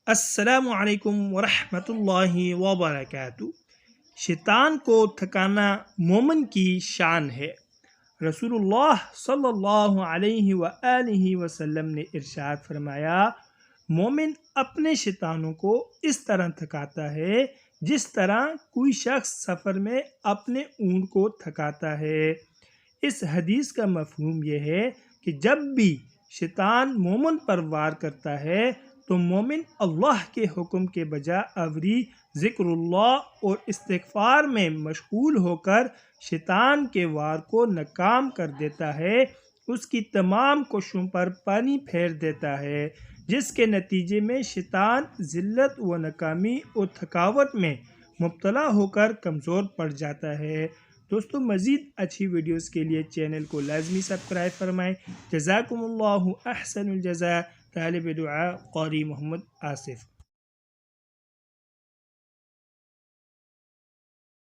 السلام علیکم ورحمۃ اللہ وبرکاتہ۔ شیطان کو تھکانا مومن کی شان ہے۔ رسول اللہ صلی اللہ علیہ وآلہ وسلم نے ارشاد فرمایا، مومن اپنے شیطانوں کو اس طرح تھکاتا ہے جس طرح کوئی شخص سفر میں اپنے اونٹ کو تھکاتا ہے۔ اس حدیث کا مفہوم یہ ہے کہ جب بھی شیطان مومن پر وار کرتا ہے تو مومن اللہ کے حکم کے بجائے ذکر اللہ اور استغفار میں مشغول ہو کر شیطان کے وار کو ناکام کر دیتا ہے، اس کی تمام کوششوں پر پانی پھیر دیتا ہے، جس کے نتیجے میں شیطان ذلت و ناکامی اور تھکاوٹ میں مبتلا ہو کر کمزور پڑ جاتا ہے۔ دوستو، مزید اچھی ویڈیوز کے لیے چینل کو لازمی سبسکرائب فرمائیں۔ جزاکم اللہ احسن الجزاء۔ طالب دعا قاری محمد آصف۔